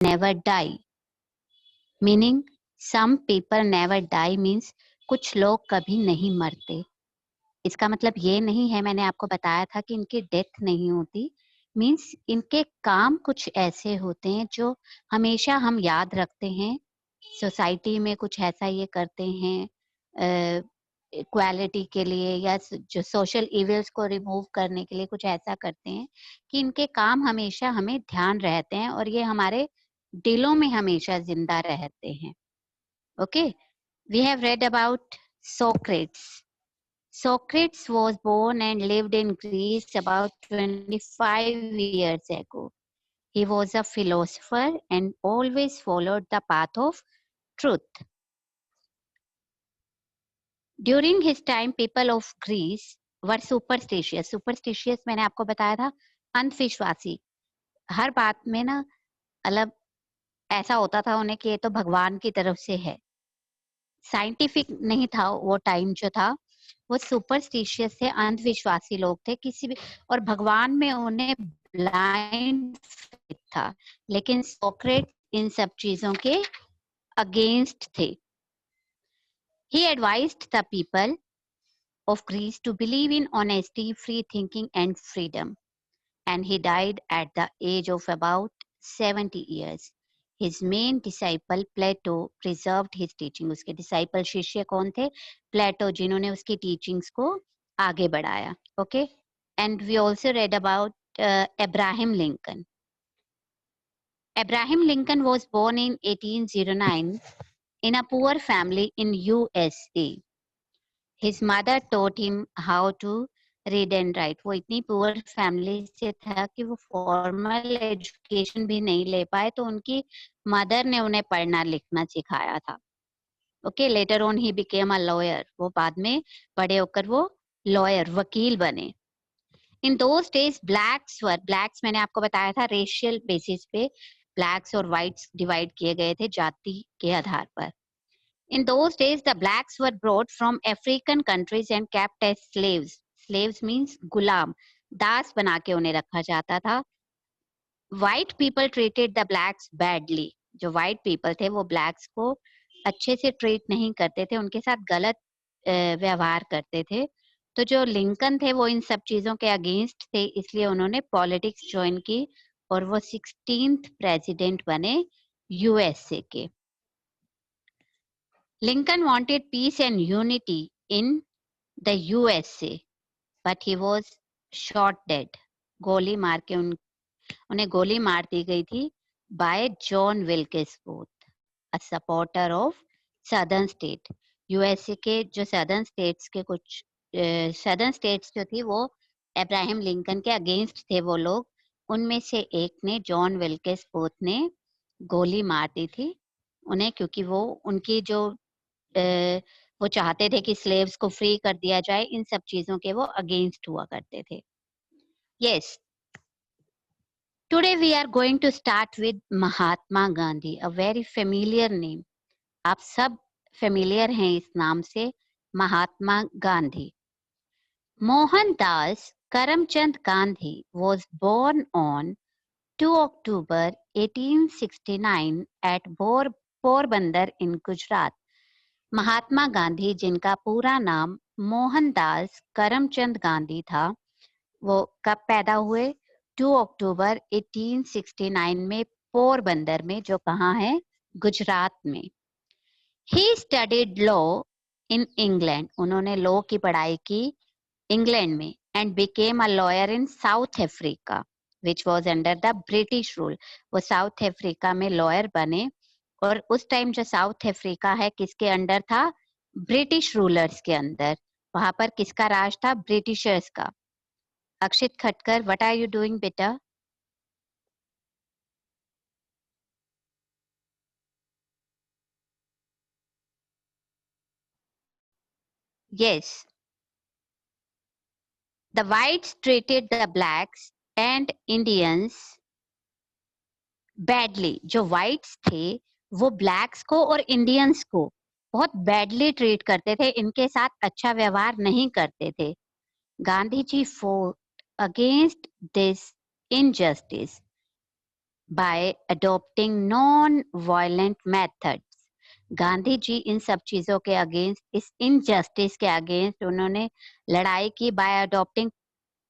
never die. Meaning some people never die means कुछ लोग कभी नहीं मरते. इसका मतलब ये नहीं है, मैंने आपको बताया था कि इनकी डेथ नहीं होती, मीन्स इनके काम कुछ ऐसे होते हैं जो हमेशा हम याद रखते हैं. सोसाइटी में कुछ ऐसा ये करते हैं इक्वालिटी के लिए या जो सोशल इविल्स को रिमूव करने के लिए कुछ ऐसा करते हैं कि इनके काम हमेशा हमें ध्यान रहते हैं और ये हमारे दिलों में हमेशा जिंदा रहते हैं. Okay, we have read about Socrates. Socrates was born and lived in Greece about 25 years ago. He was a philosopher and always followed the path of truth. During his time, people of Greece were superstitious. Superstitious मैंने आपको बताया था, अंधविश्वासी. हर बात में ना मतलब ऐसा होता था उन्हें कि ये तो भगवान की तरफ से है. साइंटिफिक नहीं था वो टाइम जो था, वो सुपरस्टिशियस थे, अंधविश्वासी लोग थे किसी भी, और भगवान में उन्हें ब्लाइंड था. लेकिन सोक्रेट इन सब चीजों के अगेंस्ट थे. He advised the people of Greece to believe in honesty, free thinking and freedom. And he died at the age of about 70 years. His main disciple Plato preserved his teaching. उसके disciple शिष्य कौन थे? Plato, जिन्होंने उसकी teachings को आगे बढ़ाया. Okay? And we also read about Abraham Lincoln. Abraham Lincoln was born in 1809 in a poor family in USA. His mother taught him how to read and write. वो इतनी पुअर फैमिली से था कि वो formal education भी नहीं ले पाए, तो उनकी मदर ने उन्हें पढ़ना लिखना सिखाया था. Okay, later on he became a lawyer. वो बाद में बड़े होकर वो लॉयर, वकील बने. इन दोज डेज ब्लैक्स मैंने आपको बताया था रेशियल बेसिस पे ब्लैक्स और व्हाइट्स डिवाइड किए गए थे जाति के आधार पर. In those days, the blacks were brought from African countries and kept as slaves. Slaves means गुलाम, दास बना के उन्हें रखा जाता था. White people treated the blacks badly. जो white people थे वो blacks को अच्छे से treat नहीं करते थे, उनके साथ गलत व्यवहार करते थे. तो जो लिंकन थे वो इन सब चीजों के अगेंस्ट थे, इसलिए उन्होंने पॉलिटिक्स ज्वाइन की और वो 16th प्रेसिडेंट बने यूएसए के. Lincoln wanted peace and unity in the USA, but he was shot dead. गोली मार के उन्हें गोली मार दी गई थी by John Wilkes Booth, a supporter of Southern state. USA के जो Southern states के कुछ Southern states जो थी वो अब्राहम लिंकन के अगेंस्ट थे वो लोग. उनमें से एक ने, जॉन विल्केस बूथ ने गोली मार दी थी उन्हें, क्योंकि वो उनकी जो वो चाहते थे कि स्लेव्स को फ्री कर दिया जाए, इन सब चीजों के वो अगेंस्ट हुआ करते थे. Yes, today we are going to start with Mahatma Gandhi, a very familiar name. आप सब फेमिलियर हैं इस नाम से, Mahatma Gandhi. Mohandas Karamchand Gandhi was born on 2 October 1869 at Porbandar in Gujarat. Mahatma Gandhi, जिनका पूरा नाम मोहनदास करमचंद गांधी था, वो कब पैदा हुए? 2 अक्टूबर 1869 में पोरबंदर में, जो कहाँ है? गुजरात में. He studied law in England. उन्होंने लॉ की पढ़ाई की इंग्लैंड में. And became a lawyer in South Africa which was under the British rule. वो साउथ अफ्रीका में लॉयर बने, और उस टाइम जो साउथ अफ्रीका है किसके अंडर था? ब्रिटिश रूलर्स के अंदर. वहां पर किसका राज था? ब्रिटिशर्स का. Akshit Khatkar, what are you doing बेटा? Yes, the whites treated the blacks and Indians badly. जो व्हाइट्स थे वो ब्लैक्स को और इंडियंस को बहुत बैडली ट्रीट करते थे, इनके साथ अच्छा व्यवहार नहीं करते थे. Gandhi ji fought against this injustice. by adopting non-violent methods. Gandhi ji इन सब चीजों के अगेंस्ट, इस इनजस्टिस के अगेंस्ट उन्होंने लड़ाई की bye adopting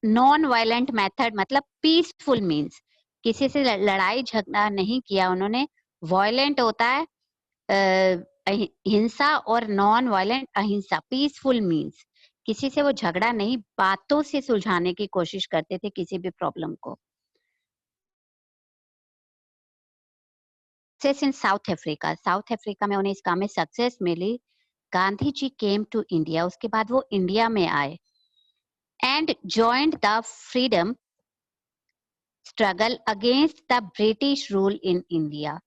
non violent method, मतलब पीसफुल मीन्स, किसी से लड़ाई झगड़ा नहीं किया उन्होंने। वायलेंट होता है हिंसा और नॉन वायलेंट अहिंसा, पीसफुल मीन्स किसी से वो झगड़ा नहीं, बातों से सुलझाने की कोशिश करते थे किसी भी प्रॉब्लम को। Success in South Africa, South Africa में उन्हें इस काम में सक्सेस मिली। Gandhi ji came to India, उसके बाद वो इंडिया में आए and joined the freedom struggle against the British rule in India.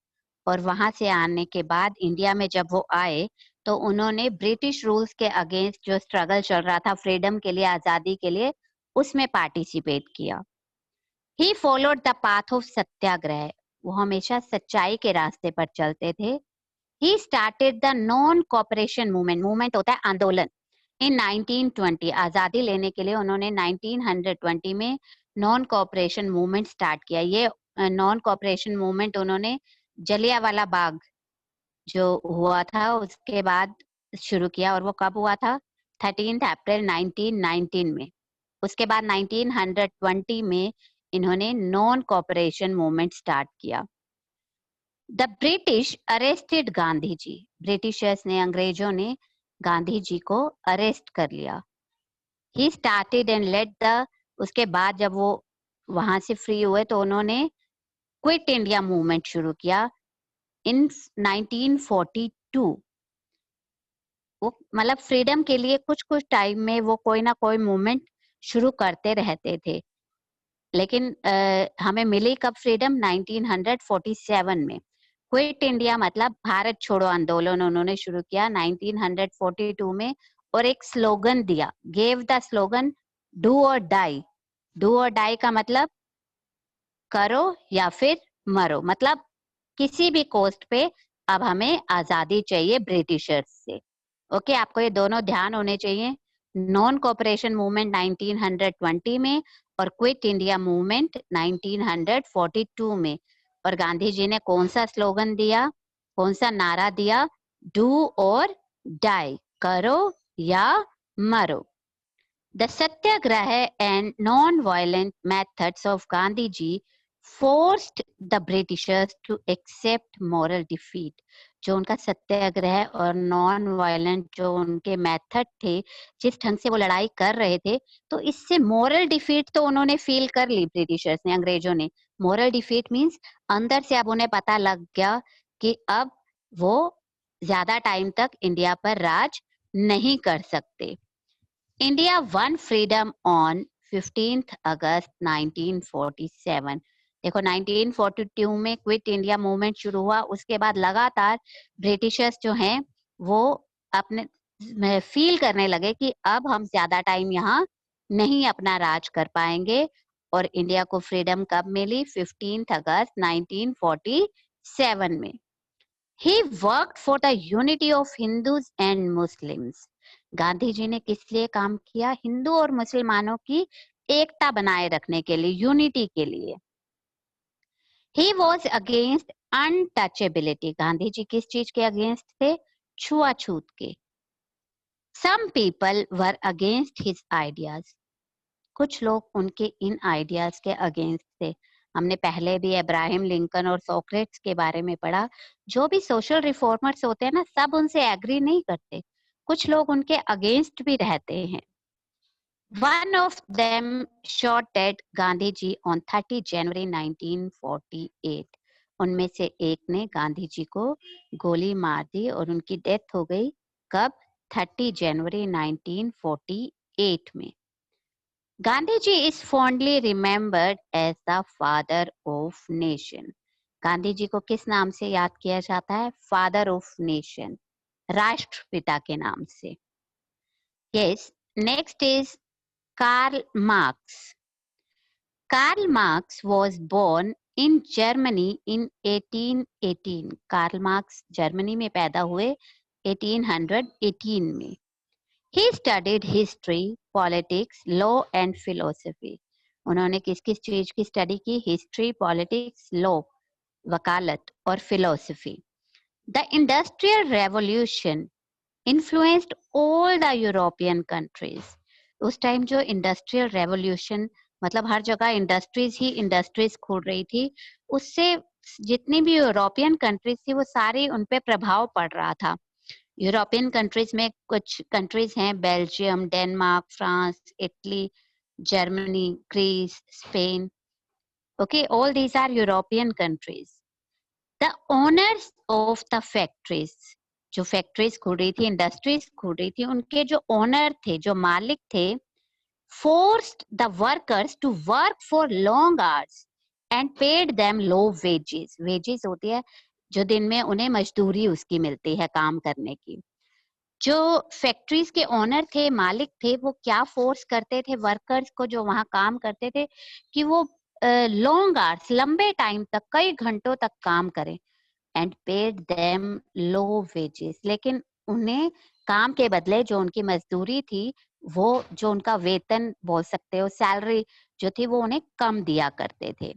और वहां से आने के बाद इंडिया में जब वो आए तो उन्होंने ब्रिटिश रूल्स के अगेंस्ट जो स्ट्रगल चल रहा था फ्रीडम के लिए, आजादी के लिए, उसमें पार्टिसिपेट किया। He followed the path of satyagraha, वो हमेशा सच्चाई के रास्ते पर चलते थे। He started the non cooperation movement, movement होता है आंदोलन, इन 1920, आजादी लेने के लिए उन्होंने 1920 में नॉन कॉपरेशन मूवमेंट स्टार्ट किया। ये नॉन कॉपरेशन मूवमेंट उन्होंने जलियांवाला बाग जो हुआ था उसके बाद शुरू किया, और वो कब हुआ था? 13 अप्रैल 1919 में। उसके बाद 1920 में इन्होंने नॉन कॉपरेशन मूवमेंट स्टार्ट किया। The British arrested Gandhi ji, Britishers ने, अंग्रेजों ने गांधी जी को अरेस्ट कर लिया। He started and led the, उसके बाद जब वो वहां से फ्री हुए तो उन्होंने क्विट इंडिया मूवमेंट शुरू किया इन 1942। वो मतलब फ्रीडम के लिए कुछ कुछ टाइम में वो कोई ना कोई मूवमेंट शुरू करते रहते थे, लेकिन हमें मिली कब फ्रीडम? 1947 में। क्विट इंडिया मतलब भारत छोड़ो आंदोलन उन्होंने शुरू किया 1942 में, और एक स्लोगन दिया, गेव द स्लोगन डू और डाई। डू और डाई का मतलब करो या फिर मरो, मतलब किसी भी कॉस्ट पे अब हमें आजादी चाहिए ब्रिटिशर्स से। ओके, आपको ये दोनों ध्यान होने चाहिए। नॉन कॉपरेशन मूवमेंट 1920 में और क्विट इंडिया मूवमेंट 1942 में। और गांधी जी ने कौन सा स्लोगन दिया, कौन सा नारा दिया? डू और डाई, करो या मरो। The Satyagraha and non-violent methods of Gandhi ji forced the Britishers to accept moral defeat. जो उनका सत्याग्रह और नॉन वायलेंट जो उनके मेथड थे, जिस ढंग से वो लड़ाई कर रहे थे, तो इससे मोरल डिफीट तो उन्होंने फील कर ली ब्रिटिशर्स ने, अंग्रेजों ने। मोरल डिफीट मींस अंदर से अब उन्हें पता लग गया कि अब वो ज्यादा टाइम तक इंडिया पर राज नहीं कर सकते। इंडिया वन फ्रीडम ऑन 15 अगस्त 1947। देखो 1942 में क्विट इंडिया मूवमेंट शुरू हुआ, उसके बाद लगातार ब्रिटिशर्स जो हैं वो अपने फील करने लगे कि अब हम ज्यादा टाइम यहाँ नहीं अपना राज कर पाएंगे, और इंडिया को फ्रीडम कब मिली? 15 अगस्त 1947 में। He worked for the unity of Hindus and Muslims. Gandhi ji ने किस लिए काम किया? हिंदू और मुसलमानों की एकता बनाए रखने के लिए, यूनिटी के लिए। He was against untouchability. Gandhi ji किस चीज के अगेंस्ट थे? छुआछूत के। Some people were against his ideas. कुछ लोग उनके इन आइडियाज के अगेंस्ट थे। हमने पहले भी अब्राहम लिंकन और सोक्रेट्स के बारे में पढ़ा। जो भी सोशल रिफॉर्मर्स होते हैं ना, सब उनसे एग्री नहीं करते, कुछ लोग उनके अगेंस्ट भी रहते हैं। One of them shot dead Gandhi ji on 30 जनवरी 1948. उनमें से एक ने गांधी जी को गोली मार दी और उनकी डेथ हो गई कब? 30 जनवरी 1948 में। Gandhi ji is fondly remembered as the father of nation. Gandhi ji को किस नाम से याद किया जाता है? फादर ऑफ नेशन, राष्ट्रपिता के नाम से। Yes, next is Karl Marx. Karl Marx was born in Germany in 1818. Karl Marx Germany में पैदा हुए 1818 में। He studied history, politics, law and philosophy. उन्होंने किस किस चीज की स्टडी की? हिस्ट्री, पॉलिटिक्स, लॉ वकालत और philosophy. The industrial revolution influenced all the European countries. उस टाइम जो इंडस्ट्रियल रेवोल्यूशन मतलब हर जगह इंडस्ट्रीज ही इंडस्ट्रीज खुल रही थी, उससे जितनी भी यूरोपियन कंट्रीज थी वो सारी उन पे प्रभाव पड़ रहा था। यूरोपियन कंट्रीज में कुछ कंट्रीज हैं, Belgium, Denmark, France, Italy, Germany, Greece, Spain. Okay, all these are European countries. The owners of the factories, जो फैक्ट्रीज खुल रही थी, इंडस्ट्रीज खुल रही थी, उनके जो ओनर थे, जो मालिक थे, forced the workers to work for long hours and paid them low wages. wages होती है जो दिन में उन्हें मजदूरी उसकी मिलती है काम करने की। जो फैक्ट्रीज के ओनर थे, मालिक थे, वो क्या फोर्स करते थे वर्कर्स को जो वहां काम करते थे कि वो लॉन्ग आवर्स, लंबे टाइम तक, कई घंटों तक काम करें। And paid them low wages, लेकिन उन्हें काम के बदले जो उनकी मजदूरी थी, वो जो उनका वेतन बोल सकते हो, सैलरी जो थी, वो उन्हें कम दिया करते थे।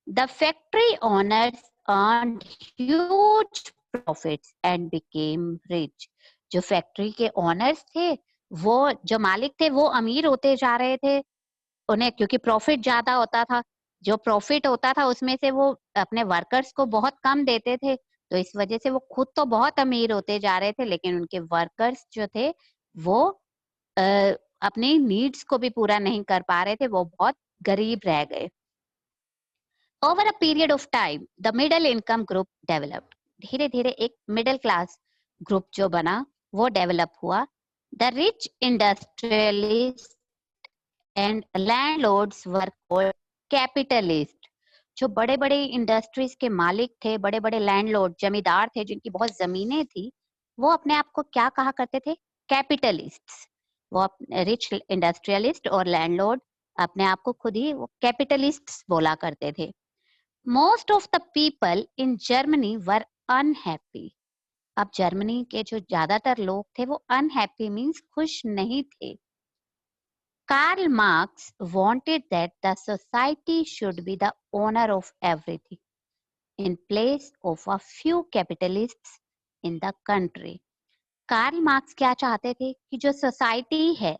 The factory owners earned huge profits and became rich. जो फैक्ट्री के ओनर्स थे, वो जो मालिक थे, वो अमीर होते जा रहे थे, उन्हें क्योंकि प्रॉफिट ज्यादा होता था। जो प्रॉफिट होता था उसमें से वो अपने वर्कर्स को बहुत कम देते थे, तो इस वजह से वो खुद तो बहुत अमीर होते जा रहे थे, लेकिन उनके वर्कर्स जो थे वो अपनी नीड्स को भी पूरा नहीं कर पा रहे थे, वो बहुत गरीब रह गए। Over a period of time the middle income group developed. धीरे धीरे एक मिडिल क्लास ग्रुप जो बना वो डेवलप हुआ। The rich industrialist and landlords were called capitalist. जो बड़े बड़े इंडस्ट्रीज के मालिक थे, बड़े बड़े लैंडलॉर्ड, जमींदार थे जिनकी बहुत जमीनें थी, वो अपने आप को क्या कहा करते थे? कैपिटलिस्ट्स। वो रिच इंडस्ट्रियलिस्ट और लैंडलॉर्ड अपने आप को खुद ही वो कैपिटलिस्ट्स बोला करते थे। Most of the people in Germany were unhappy. अब जर्मनी के जो ज्यादातर लोग थे वो अनहैप्पी मीन्स खुश नहीं थे। Karl Marx wanted that the society should be the owner of everything in place of a few capitalists in the country. Karl Marx क्या चाहते थे कि जो सोसाइटी है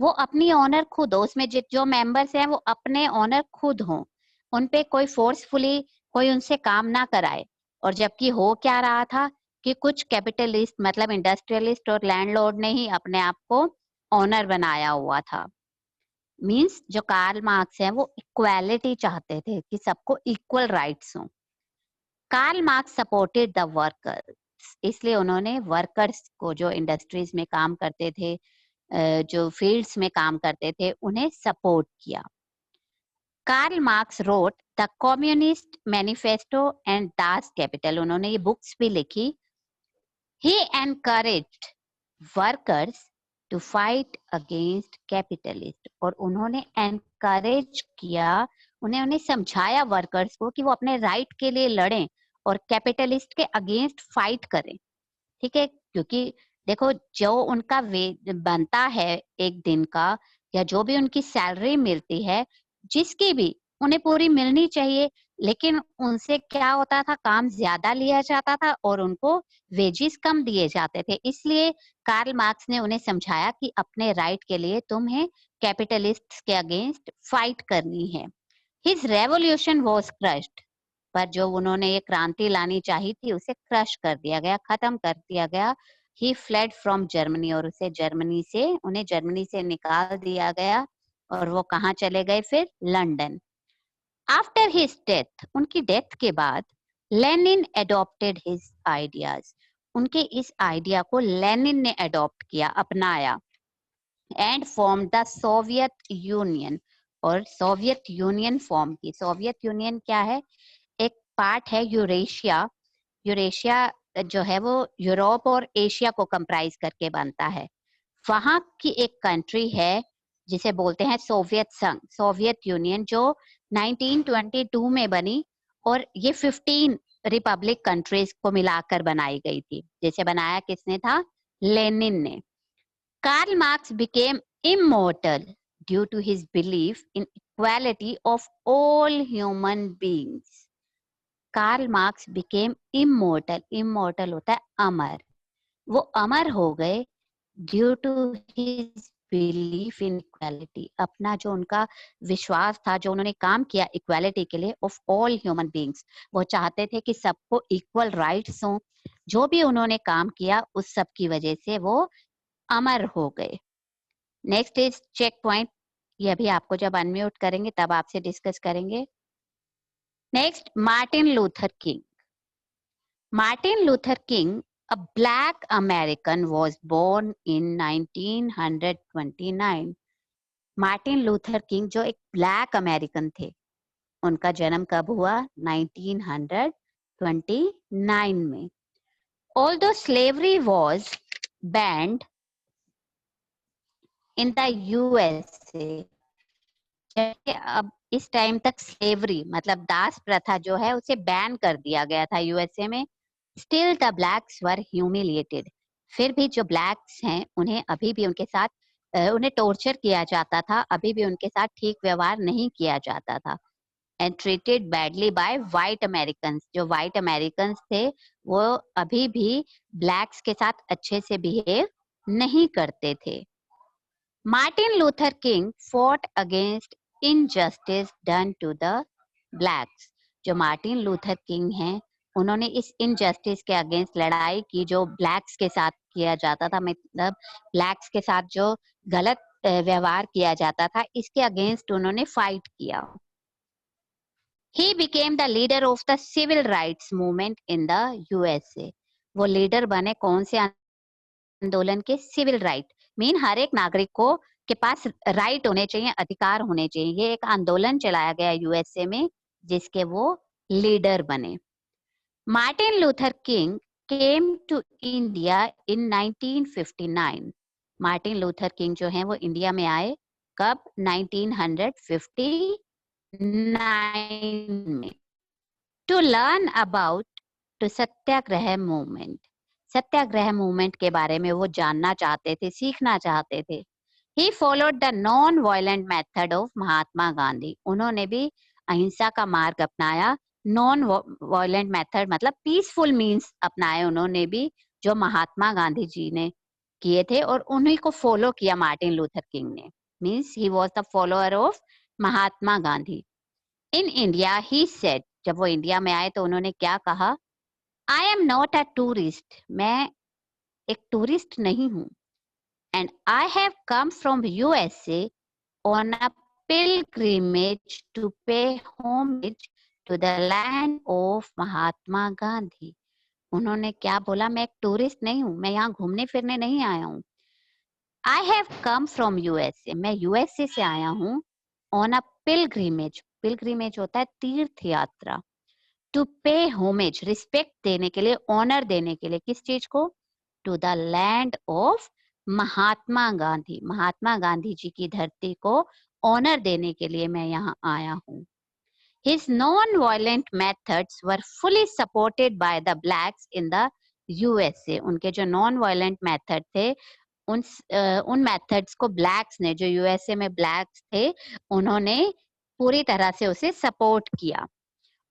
वो अपनी ओनर खुद हो, उसमें जो मेंबर्स हैं वो अपने ओनर खुद हों, उन पे कोई फोर्सफुली कोई उनसे काम ना कराए। और जबकि हो क्या रहा था कि कुछ कैपिटलिस्ट मतलब इंडस्ट्रियलिस्ट और लैंडलॉर्ड ने ही अपने आप को ओनर बनाया हुआ था। मींस जो कार्ल मार्क्स हैं वो इक्वालिटी चाहते थे कि सबको इक्वल राइट्स हों। Karl Marx supported the workers, इसलिए उन्होंने वर्कर्स को जो इंडस्ट्रीज में काम करते थे, जो फील्ड्स में काम करते थे, उन्हें सपोर्ट किया। Karl Marx wrote the Communist Manifesto and Das Kapital, उन्होंने ये बुक्स भी लिखी। He encouraged workers to fight against capitalist, और उन्होंने एनकरेज किया, उन्हें समझाया वर्कर्स को कि वो अपने राइट के लिए लड़ें और कैपिटलिस्ट के अगेंस्ट फाइट करें। ठीक है, क्योंकि देखो जो उनका वे बनता है एक दिन का, या जो भी उनकी सैलरी मिलती है, जिसकी भी, उन्हें पूरी मिलनी चाहिए, लेकिन उनसे क्या होता था, काम ज्यादा लिया जाता था और उनको वेजेस कम दिए जाते थे। इसलिए कार्ल मार्क्स ने उन्हें समझाया कि अपने राइट के लिए तुम्हें कैपिटलिस्ट के अगेंस्ट फाइट करनी है। हिज रेवोल्यूशन वाज क्रश्ड, पर जो उन्होंने ये क्रांति लानी चाहिए थी उसे क्रश कर दिया गया, खत्म कर दिया गया। ही फ्लेड फ्रॉम जर्मनी, और उन्हें जर्मनी से निकाल दिया गया, और वो कहाँ चले गए फिर? लंदन। आफ्टर हिज डेथ, उनकी डेथ के बाद, लेनिन एडॉप्टेड हिज आइडियाज, उनके इस आइडिया को लेनिन ने अडॉप्ट किया, अपनाया। And form the Soviet union, और सोवियत यूनियन फॉर्म की। सोवियत यूनियन क्या है? एक पार्ट है यूरेशिया। यूरेशिया जो है वो यूरोप और एशिया को कंप्राइज करके बनता है। वहां की एक कंट्री है जिसे बोलते हैं सोवियत संघ, सोवियत यूनियन, जो 1922 में बनी, और ये 15 रिपब्लिक कंट्रीज को मिलाकर बनाई गई थी। जिसे बनाया किसने था? लेनिन ने। Karl Marx became immortal due to his belief in equality of all human beings. Karl Marx became immortal. Immortal होता है अमर. वो अमर हो गए due to his belief in equality. अपना जो उनका विश्वास था, जो उन्होंने काम किया इक्वालिटी के लिए ऑफ ऑल ह्यूमन बींग्स. वो चाहते थे कि सबको इक्वल राइट्स हों. जो भी उन्होंने काम किया उस सब की वजह से वो अमर हो गए. Next is checkpoint. ये भी आपको जब अनम्यूट करेंगे तब आपसे डिस्कस करेंगे. Next, Martin Luther king. Martin Luther king, a black American, was born in 1929. Martin Luther King जो एक ब्लैक अमेरिकन थे, उनका जन्म कब हुआ? 1929 में. Although slavery was banned in the USA, अब इस टाइम तक स्लेवरी मतलब दास प्रथा जो है उसे बैन कर दिया गया था यूएसए में. Still the blacks were humiliated. फिर भी जो ब्लैक्स हैं उन्हें अभी भी उनके साथ उन्हें टॉर्चर किया जाता था. अभी भी उनके साथ ठीक व्यवहार नहीं किया जाता था. And treated badly bye white Americans. जो व्हाइट अमेरिकन्स थे वो अभी भी ब्लैक्स के साथ अच्छे से बिहेव नहीं करते थे. Martin Luther king fought against injustice done to the blacks. जो मार्टिन लूथर किंग हैं उन्होंने इस इनजस्टिस के अगेंस्ट लड़ाई की जो ब्लैक्स के साथ किया जाता था. मतलब ब्लैक्स के साथ जो गलत व्यवहार किया जाता था, इसके अगेंस्ट उन्होंने फाइट किया. He became the leader of the civil rights movement in the USA. वो लीडर बने कौन से आंदोलन के? Civil right. मीन हर एक नागरिक को के पास राइट होने चाहिए, अधिकार होने चाहिए. ये एक आंदोलन चलाया गया यूएसए में जिसके वो लीडर बने. Martin Luther King came to India in 1959. Martin Luther King जो हैं वो इंडिया में आए कब? 1959 में. To learn about to Satyagraha movement. Satyagraha movement के बारे में वो जानना चाहते थे, सीखना चाहते थे. He followed the non violent method of Mahatma Gandhi. उन्होंने भी अहिंसा का मार्ग अपनाया. नॉन वायलेंट मेथड मतलब पीसफुल मीन्स अपनाए उन्होंने भी, जो महात्मा गांधी जी ने किए थे, और उन्हीं को फॉलो किया मार्टिन लूथर किंग ने. Means he was the follower of Mahatma Gandhi. In India he said. जब वो इंडिया में आए तो उन्होंने क्या कहा? I am not a tourist. मैं एक टूरिस्ट नहीं हूँ. And I have come from USA on a pilgrimage to pay homage to the land of Mahatma Gandhi. उन्होंने क्या बोला? मैं एक टूरिस्ट नहीं हूँ, मैं यहाँ घूमने फिरने नहीं आया हूँ. आई हैव कम फ्रॉम यूएसए. मैं यूएसए से आया हूँ. On a pilgrimage. पिलग्रिमेज होता है तीर्थ यात्रा. टू पे होमेज, रिस्पेक्ट देने के लिए, ऑनर देने के लिए. किस चीज को? To the land of Mahatma Gandhi. Mahatma Gandhi ji की धरती को ऑनर देने के लिए मैं यहाँ आया हूँ. His non-violent methods were fully supported by the blacks in the USA. उनके जो non-violent method थे उन मेथड्स को ब्लैक्स ने, जो यूएसए में ब्लैक्स थे, उन्होंने पूरी तरह से उसे सपोर्ट किया.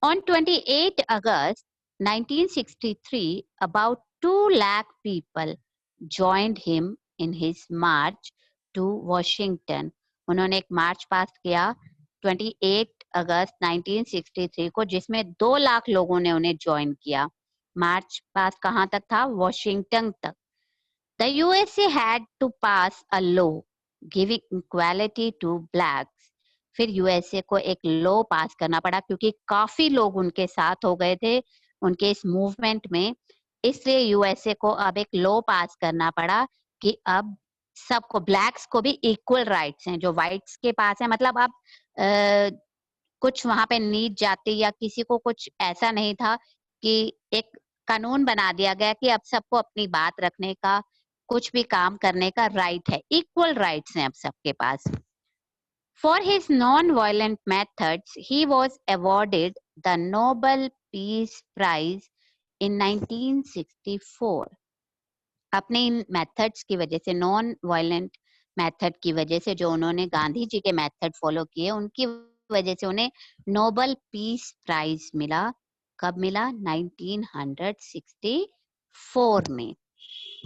On 28 August 1963, about 2 lakh people joined him in his march to Washington. उन्होंने एक मार्च पास किया 28 अगस्त 1963 को, जिसमें 2 लाख लोगों ने उन्हें ज्वाइन किया. मार्च पास कहाँ तक था? वॉशिंगटन तक. The USA had to pass a law giving equality to blacks. फिर यूएसए को एक लॉ पास करना पड़ा क्योंकि काफी लोग उनके साथ हो गए थे उनके इस मूवमेंट में. इसलिए यूएसए को अब एक लॉ पास करना पड़ा कि अब सबको, ब्लैक्स को भी इक्वल राइट्स हैं जो व्हाइट्स के पास है. मतलब अब कुछ वहां पे नीच जाति या किसी को कुछ ऐसा नहीं था कि एक कानून बना दिया गया कि अब सबको अपनी बात रखने का, कुछ भी काम करने का राइट है. इक्वल राइट्स हैं अब सबके पास. For his non-violent methods, he was awarded the Nobel Peace Prize in 1964. अपने इन मेथड्स की वजह से, नॉन वायलेंट मेथड की वजह से, जो उन्होंने गांधी जी के मेथड फॉलो किए, उनकी वजह से उन्हें नोबेल पीस प्राइज मिला कब मिला? 1964 में.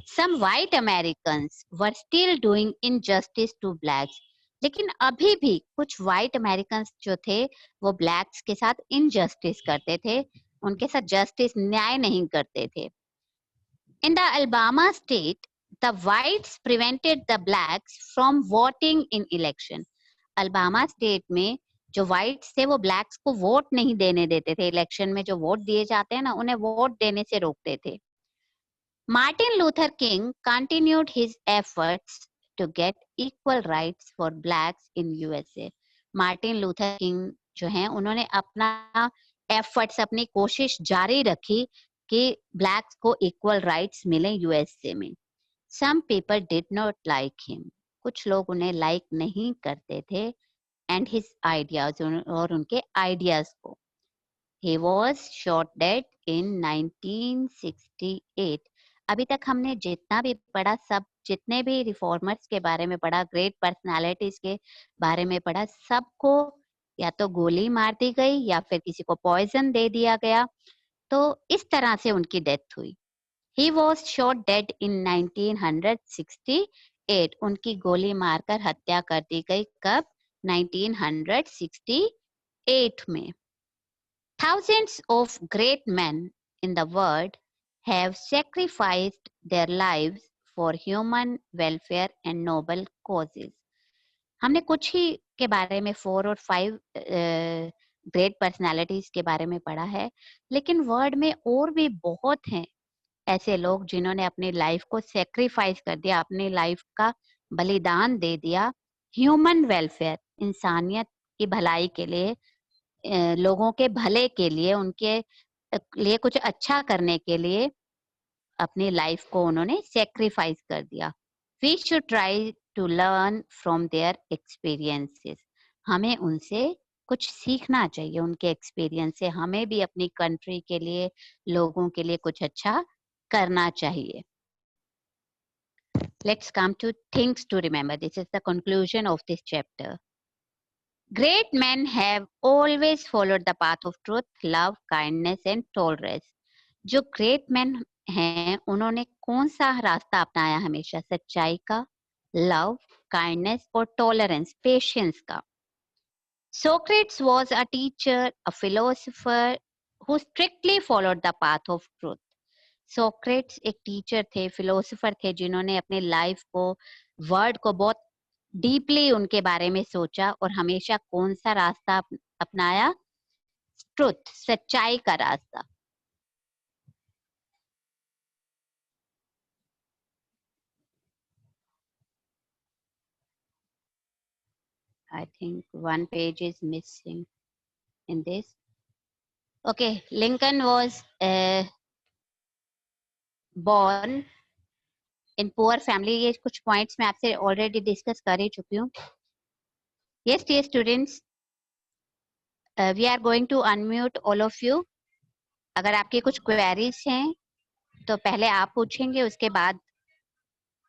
Some white Americans were still doing injustice to blacks. लेकिन अभी भी कुछ white Americans जो थे वो blacks के साथ injustice करते थे, उनके साथ justice न्याय नहीं करते थे. In the Alabama state, the whites prevented the blacks from voting in election. Alabama state में जो whites थे वो blacks को वोट नहीं देने देते थे. इलेक्शन में जो वोट दिए जाते हैं ना, उन्हें वोट देने से रोकते थे. Martin Luther King continued his efforts to get equal rights for blacks in USA. Martin Luther King जो हैं उन्होंने अपना efforts, अपनी कोशिश जारी रखी कि blacks को equal rights मिले USA में. Some people did not like him. कुछ लोग उन्हें like नहीं करते थे and his ideas और उनके ideas को. He was shot dead in 1968. अभी तक हमने जितना भी पढ़ा, सब जितने भी रिफॉर्मर्स के बारे में पढ़ा, ग्रेट पर्सनालिटीज के बारे में पढ़ा, सबको या तो गोली मार दी गई या फिर किसी को पॉइजन दे दिया गया. तो इस तरह से उनकी डेथ हुई. He was shot dead in 1968. उनकी गोली मारकर हत्या कर दी गई. कब? 1968 में. Thousands of great men in the world have sacrificed their lives for human welfare and noble causes. हमने कुछ ही के बारे में 4 और 5 ग्रेट पर्सनालिटीज के बारे में पढ़ा है, लेकिन वर्ल्ड में और भी बहुत हैं ऐसे लोग जिन्होंने अपनी लाइफ को सेक्रीफाइस कर दिया, अपनी लाइफ का बलिदान दे दिया ह्यूमन वेलफेयर, इंसानियत की भलाई के लिए, लोगों के भले के लिए, उनके लिए कुछ अच्छा करने के लिए अपनी लाइफ को उन्होंने सेक्रीफाइस कर दिया. We should try to learn from their experiences. हमें उनसे कुछ सीखना चाहिए, उनके एक्सपीरियंस से. हमें भी अपनी कंट्री के लिए, लोगों के लिए कुछ अच्छा करना चाहिए. Let's come to things to remember. This is the conclusion of this chapter. Great men have always followed the path of truth, love, kindness and tolerance. जो great men हैं, उन्होंने कौन सा रास्ता अपनाया? हमेशा सच्चाई का, love, kindness और tolerance, patience का. Socrates was a teacher, a philosopher who strictly followed the path of truth. Socrates एक टीचर थे, फिलोसोफर थे, जिन्होंने अपने लाइफ को, वर्ड को बहुत डीपली उनके बारे में सोचा और हमेशा कौन सा रास्ता अपनाया? ट्रुथ, सच्चाई का रास्ता. I think one page is missing in this. Okay, Lincoln was born in poor family. ये कुछ points मैं आपसे already discuss कर ही चुकी हूँ. Yes, dear students, we are going to unmute all of you. अगर आपके कुछ queries हैं तो पहले आप पूछेंगे, उसके बाद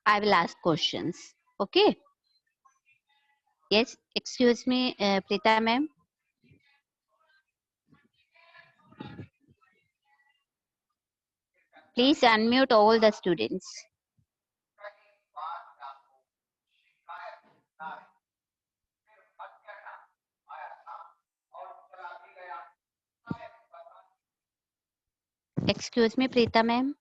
I will ask questions. Okay? Yes, excuse me, Preeta ma'am. Please unmute all the students. Excuse me, Preeta ma'am.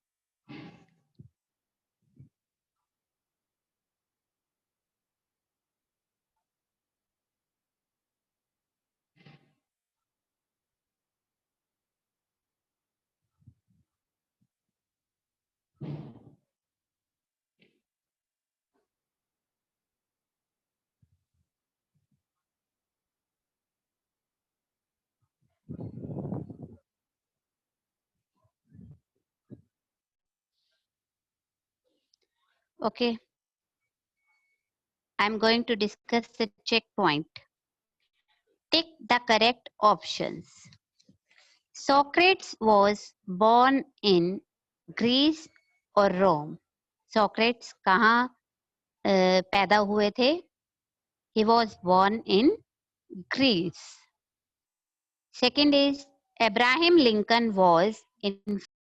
Okay. I'm going to discuss the checkpoint. Tick the correct options. Socrates was born in Greece or Rome. Socrates कहाँ पैदा हुए थे? He was born in Greece. Second is Abraham Lincoln was in